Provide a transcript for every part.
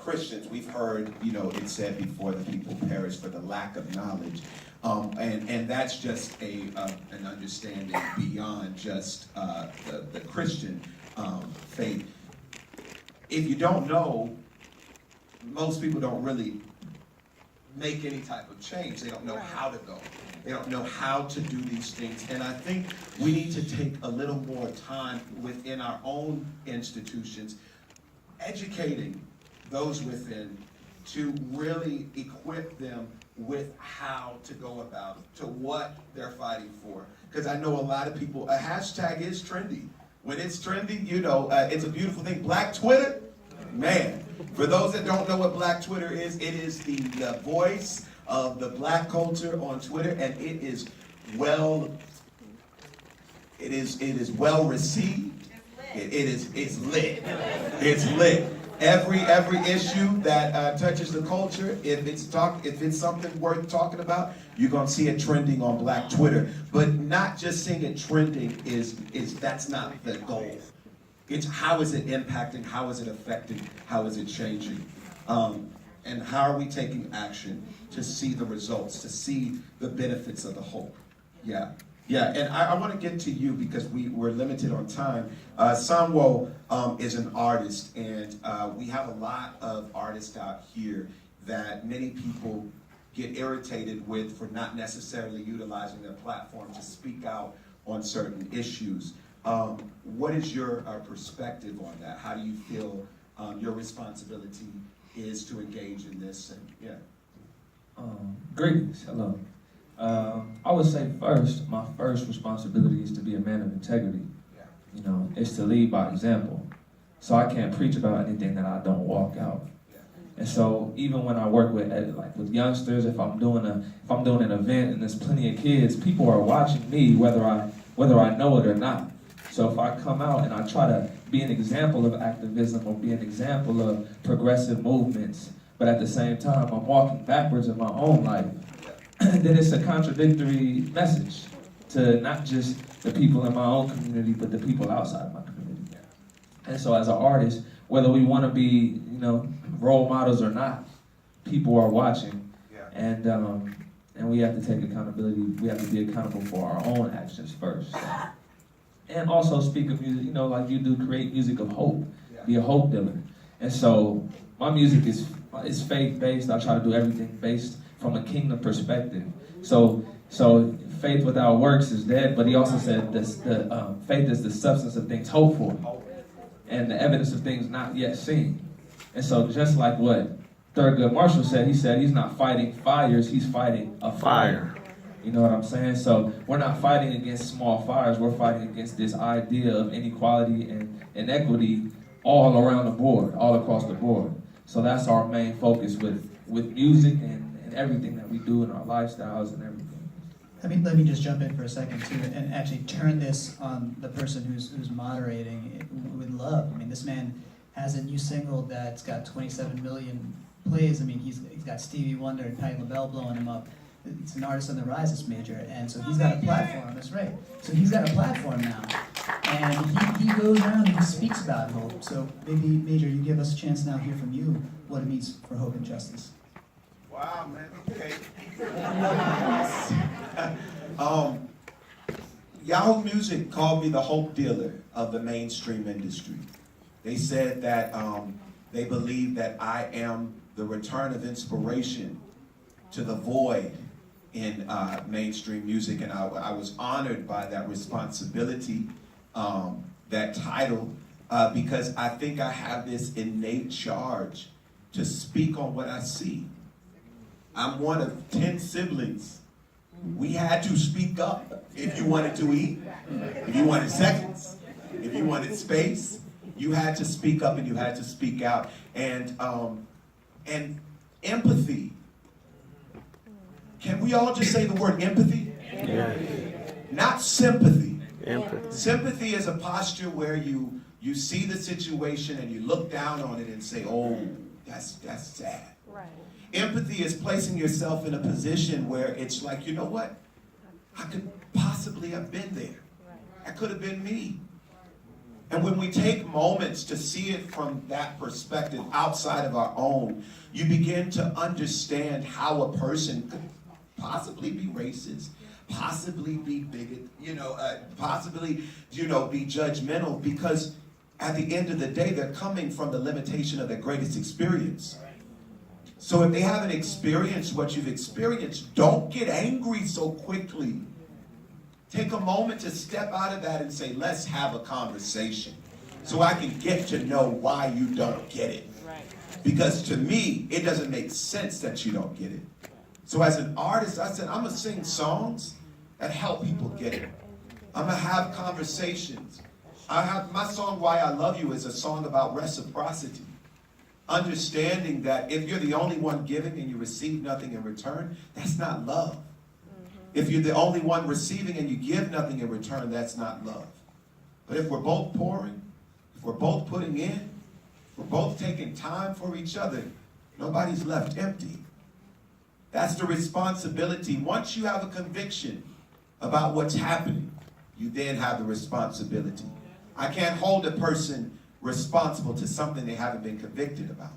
Christians, we've heard, it said before, the people perish for the lack of knowledge. And that's just an understanding beyond just the Christian faith. If you don't know, most people don't really make any type of change. They don't know how to go. They don't know how to do these things. And I think we need to take a little more time within our own institutions, educating those within to really equip them with how to go about it, to what they're fighting for. Because I know a lot of people, a hashtag is trendy. When it's trendy, it's a beautiful thing. Black Twitter, man. For those that don't know what Black Twitter is, it is the voice of the black culture on Twitter, and it is well received. It's lit. It's lit. Every issue that touches the culture, if it's something worth talking about, you're gonna see it trending on Black Twitter. But not just seeing it trending that's not the goal. It's how is it impacting, how is it affecting, how is it changing, and how are we taking action to see the results, to see the benefits of the hope. Yeah, and I want to get to you because we're limited on time. Sanwo is an artist, and we have a lot of artists out here that many people get irritated with for not necessarily utilizing their platform to speak out on certain issues. What is your perspective on that? How do you feel your responsibility is to engage in this? And Greetings, hello. I would say my first responsibility is to be a man of integrity. It's to lead by example. So I can't preach about anything that I don't walk out. And so even when I work with youngsters, if I'm doing an event and there's plenty of kids, people are watching me whether I know it or not. So if I come out and I try to be an example of activism or be an example of progressive movements, but at the same time I'm walking backwards in my own life, then it's a contradictory message to not just the people in my own community, but the people outside my community. And so as an artist, whether we want to be, role models or not, people are watching, and we have to take accountability. We have to be accountable for our own actions first. And also speak of music, like you do, create music of hope, be a hope dealer. And so my music is faith-based. I try to do everything based from a kingdom perspective. So faith without works is dead, but he also said faith is the substance of things hoped for and the evidence of things not yet seen. And so just like what Thurgood Marshall said, he said he's not fighting fires, he's fighting a fire. You know what I'm saying? So we're not fighting against small fires, we're fighting against this idea of inequality and inequity all around the board, all across the board. So that's our main focus with music and everything that we do in our lifestyles and everything. Let me just jump in for a second too, and actually turn this on the person who's moderating with love. This man has a new single that's got 27 million plays. He's got Stevie Wonder and Patti LaBelle blowing him up. It's an artist on the rise, this Major, and so he's got a platform. That's right. So he's got a platform now, and he goes around and he speaks about hope. So maybe Major, you give us a chance now to hear from you what it means for hope and justice. Wow, man. Okay. Yahoo Music called me the hope dealer of the mainstream industry. They said that they believe that I am the return of inspiration to the void in mainstream music, and I was honored by that responsibility, that title, because I think I have this innate charge to speak on what I see. I'm one of 10 siblings. We had to speak up if you wanted to eat, if you wanted seconds, if you wanted space. You had to speak up and you had to speak out. And empathy. Can we all just say the word empathy? Yeah. Not sympathy. Empathy. Sympathy is a posture where you see the situation and you look down on it and say, oh, that's sad. Right. Empathy is placing yourself in a position where it's like, you know what? I could possibly have been there. That could have been me. And when we take moments to see it from that perspective outside of our own, you begin to understand how a person could possibly be racist, possibly be bigot, possibly, be judgmental, because at the end of the day, they're coming from the limitation of their greatest experience. So if they haven't experienced what you've experienced, don't get angry so quickly. Take a moment to step out of that and say, let's have a conversation so I can get to know why you don't get it. Because to me, it doesn't make sense that you don't get it. So as an artist, I said, I'm going to sing songs that help people get it. I'm going to have conversations. My song, Why I Love You, is a song about reciprocity. Understanding that if you're the only one giving and you receive nothing in return, that's not love. If you're the only one receiving and you give nothing in return, that's not love. But if we're both pouring, if we're both putting in, if we're both taking time for each other, nobody's left empty. That's the responsibility. Once you have a conviction about what's happening, you then have the responsibility. I can't hold a person responsible to something they haven't been convicted about.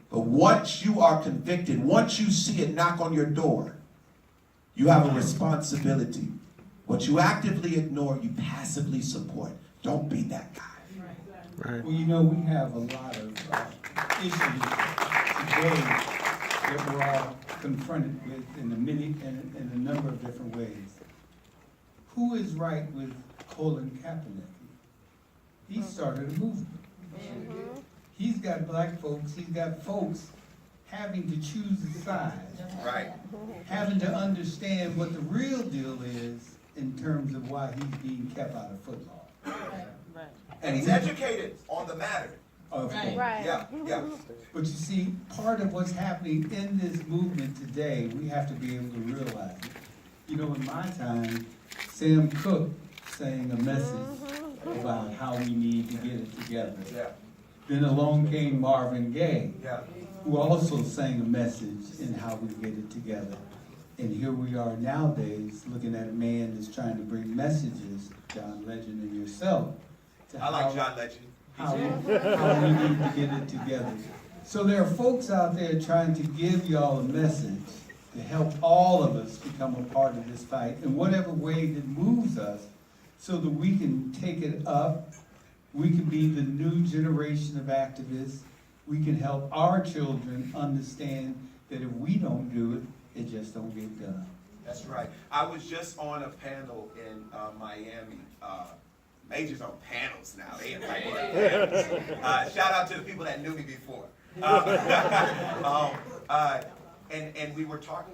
But once you are convicted, once you see it knock on your door, you have a responsibility. What you actively ignore, you passively support. Don't be that guy. Right. Well, we have a lot of issues today that we're all confronted with in a number of different ways. Who is right with Colin Kaepernick? He started a movement. He's got black folks, he's got folks having to choose a side. Right. Having to understand what the real deal is in terms of why he's being kept out of football. And he's educated on the matter. Of course. Yeah. But you see, part of what's happening in this movement today, we have to be able to realize it. In my time, Sam Cooke sang a message about how we need to get it together. Yeah. Then along came Marvin Gaye, Yeah. who also sang a message in how we get it together. And here we are nowadays looking at a man that's trying to bring messages, John Legend and yourself, to I like John Legend. how we need to get it together. So there are folks out there trying to give y'all a message to help all of us become a part of this fight in whatever way that moves us so that we can take it up. We can be the new generation of activists. We can help our children understand that if we don't do it, it just don't get done. That's right. I was just on a panel in Miami. Majors on panels now. They invite me to panels. Shout out to the people that knew me before. And we were talking